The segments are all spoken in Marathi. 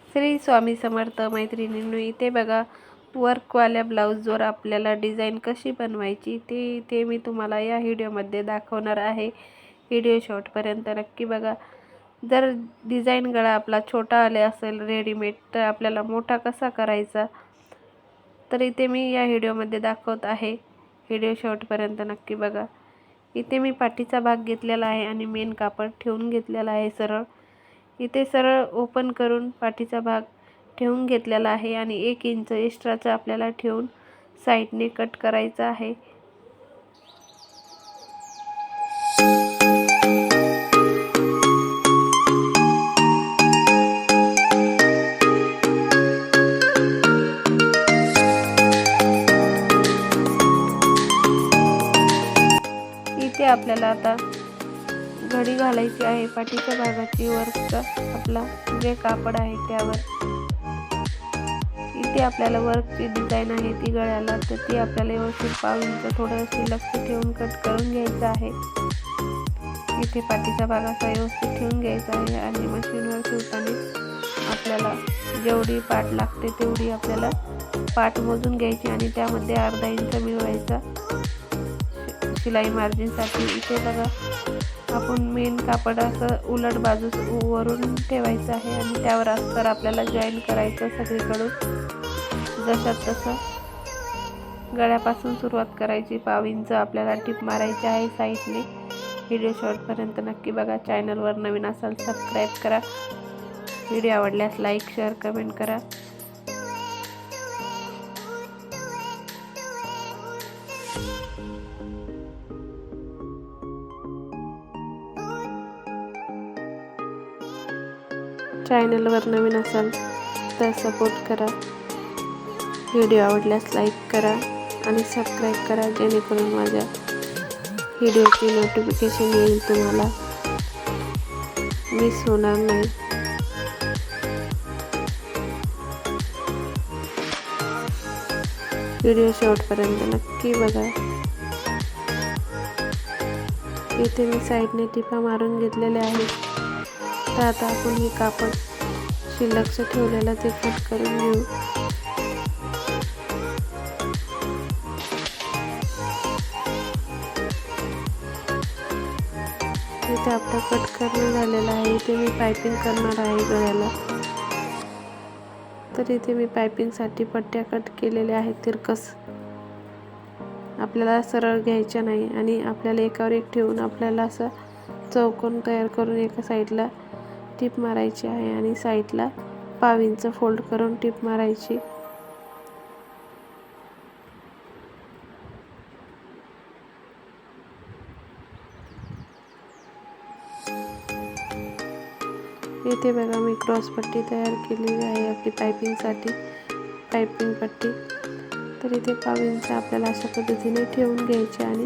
श्री स्वामी समर्थ मैत्रिणींनो, इथे बघा वर्कवाल्या ब्लाऊजवर आपल्याला डिझाईन कशी बनवायची ते मी तुम्हाला या व्हिडिओमध्ये दाखवणार आहे। व्हिडिओ शेवटपर्यंत नक्की बघा। जर डिझाईन गळा आपला छोटा आले असेल रेडीमेड, तर आपल्याला मोठा कसा करायचा तर इथे मी या व्हिडिओमध्ये दाखवत आहे। व्हिडिओ शेवटपर्यंत नक्की बघा। इथे मी पाठीचा भाग घेतलेला आहे आणि मेन कापड ठेवून घेतलेला आहे सरळ। इथे सरळ ओपन करून पाठीचा भाग ठेवून घेतलेला आहे आणि 1 इंच एक्स्ट्राचा आपल्याला ठेवून साइडने कट करायचा आहे। इथे आपल्याला आता घडी घालायची आहे पाठीच्या भागाची। वरचा आपला जे कापड आहे त्यावर इथे आपल्याला वर्कची डिझाईन आहे ती गळ्याला, तर ती आपल्याला व्यवस्थित 1/2 इंच थोडंसं लक्ष ठेवून कट करून घ्यायचं आहे। इथे पाठीचा भाग असा व्यवस्थित ठेवून घ्यायचा आहे आणि मशीनवर शिवताना आपल्याला जेवढी पाठ लागते तेवढी आपल्याला पाठ मोजून घ्यायची आणि त्यामध्ये अर्धा इंच मिळवायचा शिलाई मार्जिनसाठी। इथे बघा आपण मेन कापड असं उलट बाजूस वरून ठेवायचं आहे आणि त्यावर अस्तर आपल्याला जॉईन करायचं सगळीकडून जशात तसं। गळ्यापासून सुरुवात करायची, 1/2 इंच आपल्याला टिप मारायची आहे साईडने। व्हिडिओ शेवटपर्यंत नक्की बघा। चॅनलवर नवीन असाल सबस्क्राईब करा। व्हिडिओ आवडल्यास लाईक शेअर कमेंट करा। चॅनलवर नवीन असाल तर सपोर्ट करा। व्हिडिओ आवडल्यास लाईक करा आणि सबस्क्राईब करा, जेणेकरून माझ्या व्हिडिओची नोटिफिकेशन येईल तुम्हाला, मिस होणार नाही। व्हिडिओ शेवटपर्यंत नक्की बघा। इथे मी साईडने टिपा मारून घेतलेले आहेत। तर आता आपण हे कापड शिल्लकचं ठेवलेलं ते कट करून घेऊ। इथे आपला कट करणं झालेला आहे। इथे मी पाइपिंग करणार आहे गळ्याला, तर इथे मी पाइपिंगसाठी पट्ट्या कट केलेल्या आहेत तिरकस। आपल्याला सरळ घ्यायच्या नाही आणि आपल्याला एकावर एक ठेवून आपल्याला असं चौकोन तयार करून एका साईडला टिप मारायची आहे आणि साईडला 1/2 इंच फोल्ड करून टिप मारायची। इथे बघा मी क्रॉस पट्टी तयार केलेली आहे आपली पाइपिंगसाठी, पाइपिंग पट्टी। तर इथे 1/2 इंच आपल्याला अशा पद्धतीने ठेवून घ्यायची आणि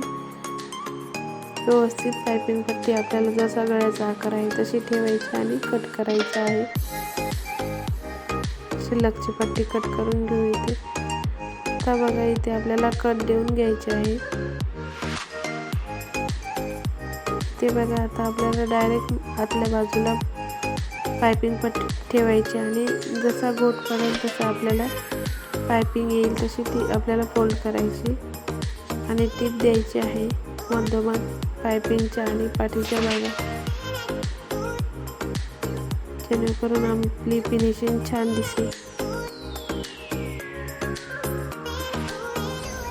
व्यवस्थित पाइपिंग पट्टी आपल्याला जसा गळ्याचा आकार आहे तशी ठेवायची आणि कट करायची आहे। शिल्लकची पट्टी कट करून घेऊ इथे। आता बघा इथे आपल्याला कट देऊन घ्यायचे आहे। ते बघा आता आपल्याला डायरेक्ट आतल्या बाजूला पाइपिंग पट्टी ठेवायची आणि जसा गोट पडेल तसा आपल्याला पाइपिंग येईल तशी ती आपल्याला फोल्ड करायची आणि टिप द्यायची आहे मधोमध पाइपिंगच्या आणि पाठीच्या भागात, जेणेकरून आपली फिनिशिंग छान दिसेल।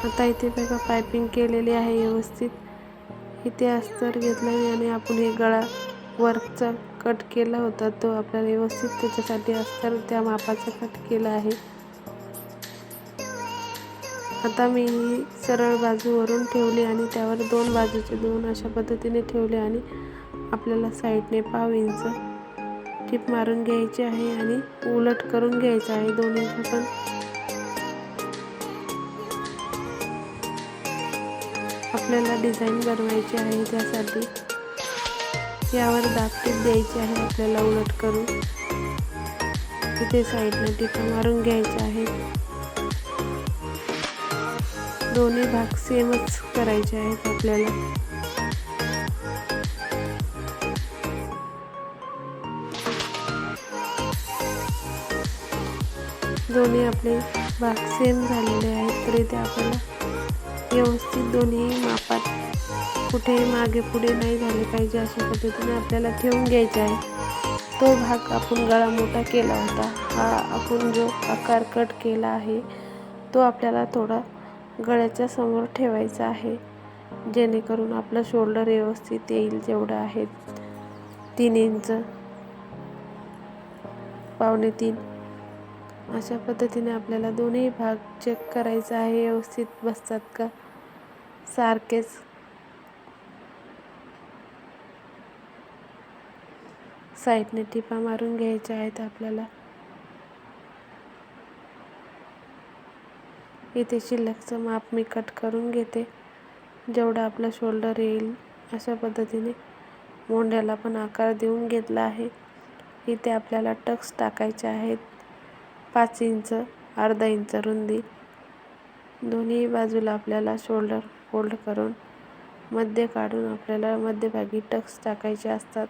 आता इथे बघा पाइपिंग केलेली आहे व्यवस्थित। इथे अस्तर घेतलं आणि आपण हे गळा वर्कचा कट केला होता तो आपल्याला व्यवस्थित त्याच्यासाठी अस्तर त्या मापाचा कट केला आहे। आता मी ही सरळ बाजूवरून ठेवली आणि त्यावर 2 बाजूचे 2 अशा पद्धतीने ठेवले आणि आपल्याला साईडने 1/2 इंच टिप मारून घ्यायची आहे आणि उलट करून घ्यायचं आहे दोन्हीचं पण। आपल्याला डिझाईन बनवायची आहे, त्यासाठी यावर दाबटीप द्यायची आहे आपल्याला उलट करून। इथे साईडने टिपा मारून घ्यायच्या आहेत। दोन्ही भाग सेमच करायचे आहेत आपल्याला। दोन्ही आपले भाग सेम झालेले आहेत, तर इथे आपल्याला व्यवस्थित दोन्ही मापात कुठेही मागे पुढे नाही झाले पाहिजे अशा पद्धतीने आपल्याला ठेवून घ्यायचे आहे. तो भाग आपण गळा मोठा केला होता, हा आपण जो आकार कट केला आहे तो आपल्याला थोडा गळ्याच्या समोर ठेवायचा आहे, जेणेकरून आपला शोल्डर व्यवस्थित येईल. जेवढं आहे 3 इंच, 2.25 अशा पद्धतीने आपल्याला दोन्ही भाग चेक करायचा आहे, व्यवस्थित बसतात का सारखेच. साईडने टिपा मारून घ्यायच्या आहेत आपल्याला. इथे शिल्लकचं माप मी कट करून घेते, जेवढं आपलं शोल्डर येईल अशा पद्धतीने मोंढ्याला पण आकार देऊन घेतला आहे. इथे आपल्याला टक्स टाकायचे आहेत 5 इंच, अर्धा इंच रुंदी. दोन्ही बाजूला आपल्याला शोल्डर फोल्ड करून मध्य काढून आपल्याला मध्यभागी टक्स टाकायचे असतात.